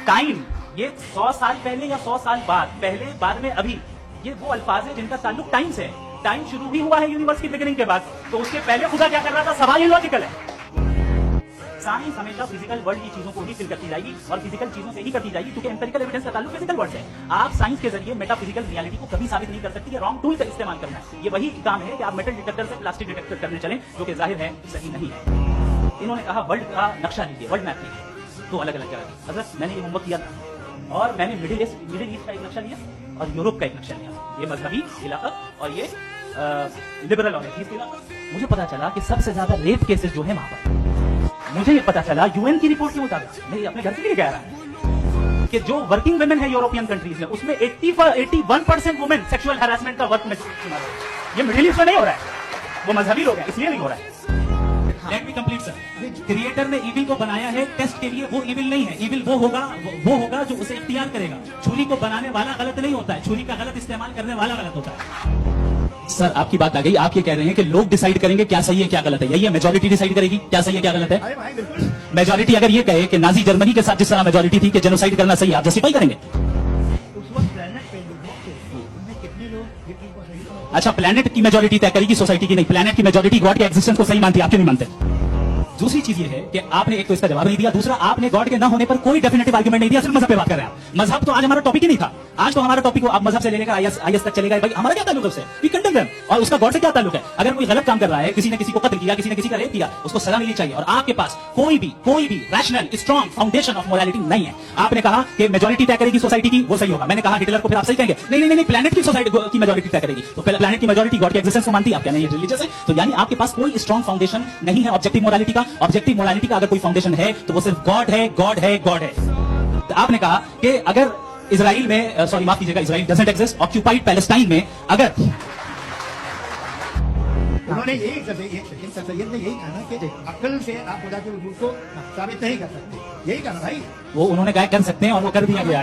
Time, ये 100 साल पहले या 100 साल बाद, पहले बाद में अभी, ये वो अल्फाज है जिनका ताल्लुक टाइम से है। टाइम शुरू भी हुआ है यूनिवर्स की बिगिनिंग के बाद, तो उसके पहले खुदा क्या कर रहा था? सवाल लॉजिकल है। साइंस हमेशा फिजिकल वर्ल्ड की चीजों को ही फिल करती जाएगी और फिजिकल चीजों से ही करती जाएगी, क्योंकि एम्पिरिकल एविडेंस का ताल्लुक फिजिकल वर्ल्ड से। आप साइंस के जरिए मेटाफिजिकल रियलिटी को कभी साबित नहीं कर सकती। ये रॉन्ग टूल का इस्तेमाल करना है। ये वही काम है कि आप मेटल डिटेक्टर से प्लास्टिक डिटेक्टर करने चलें, जो कि जाहिर है सही नहीं है। इन्होंने कहा वर्ल्ड का नक्शा लीजिए, वर्ल्ड मैप लीजिए, दो अलग अलग जगह। हजरत मैंने ये होमवर्क किया था और मैंने मिडिल ईस्ट का एक नक्शा लिया और यूरोप का एक नक्शा लिया, ये मजहबी इलाका और ये लिबरल और एथीस्ट इलाका। मुझे पता चला कि सबसे ज्यादा रेप केसेस जो है वहां पर, मुझे ये पता चला यूएन की रिपोर्ट के मुताबिक, मैं अपने घर के लिए कह रहा हूं कि जो वर्किंग वुमेन है यूरोपियन कंट्रीज में, उसमें 81% वुमेन सेक्सुअल हैरेसमेंट का वर्क में शुमार है। ये मिडिल ईस्ट में नहीं हो रहा है, वो मजहबी लोग हैं इसलिए नहीं हो रहा है। Let me complete sir. Creator ने इविल को बनाया है टेस्ट के लिए, वो इविल नहीं है। इविल वो होगा जो उसे इख्तियार करेगा। छुरी को बनाने वाला गलत नहीं होता है, छुरी का गलत इस्तेमाल करने वाला गलत होता है। सर आपकी बात आ गई, आप ये कह रहे हैं कि लोग डिसाइड करेंगे क्या सही है क्या गलत है, यही है? मेजॉरिटी डिसाइड करेगी क्या सही है क्या गलत है। मेजॉरिटी अगर ये कहे कि नाजी जर्मनी के साथ जिस तरह मेजॉरिटी थी कि जेनोसाइड करना सही है, आप जस्टिफाई करेंगे? अच्छा, प्लेनेट की मेजॉरिटी तय करेगी, सोसाइटी की नहीं। प्लेनेट की मेजॉरिटी गॉड के एग्जिस्टेंस को सही मानती है, आप क्यों नहीं मानते? दूसरी चीज ये है कि आपने एक तो इसका जवाब नहीं दिया, दूसरा आपने गॉड के ना होने पर कोई डेफिनेटिव आर्गुमेंट नहीं दिया, सिर्फ मजहब पे बात कर रहे हैं आप। मजहब तो आज हमारा टॉपिक ही नहीं था। आज तो हमारा टॉपिक आप मजहब से लेकर आईएस तक चलेगा। भाई हमारा क्या ताल्लुक है उससे? We condemn them. और उसका गॉड से क्या ताल्लुक है? अगर कोई गलत काम कर रहा है, किसी ने किसी को कत्ल किया, किसी ने किसी का रेप किया, उसको सजा मिलनी चाहिए। और आपके पास कोई भी rational strong foundation of morality नहीं है। आपने कहा कि मेजॉरिटी तय करेगी सोसाइटी की, वो सही होगा। मैंने कहा हिटलर को फिर आप सही कहेंगे? नहीं, प्लेनेट की सोसाइटी की मेजॉरिटी तय करेगी। तो प्लेनेट की मेजॉरिटी गॉड के एग्जिस्टेंस को मानती है, आप कहना ये रिलीजियस है। तो यानी आपके पास कोई स्ट्रॉन्ग फाउंडेशन नहीं है ऑब्जेक्टिव मोरालिटी का। ऑब्जेक्टिव मोरालिटी का अगर कोई फाउंडेशन है तो वो सिर्फ गॉड है, गॉड है, गॉड है। तो आपने कहा कि अगर इजराइल में, सॉरी माफ कीजिएगा, Israel doesn't exist, occupied Palestine में अगर उन्होंने यही कहा ना कि अक्ल से आप खुदा के वजूद को साबित नहीं कर सकते, यही कहा भाई। वो उन्होंने कहा कर सकते हैं और वो कर दिया गया।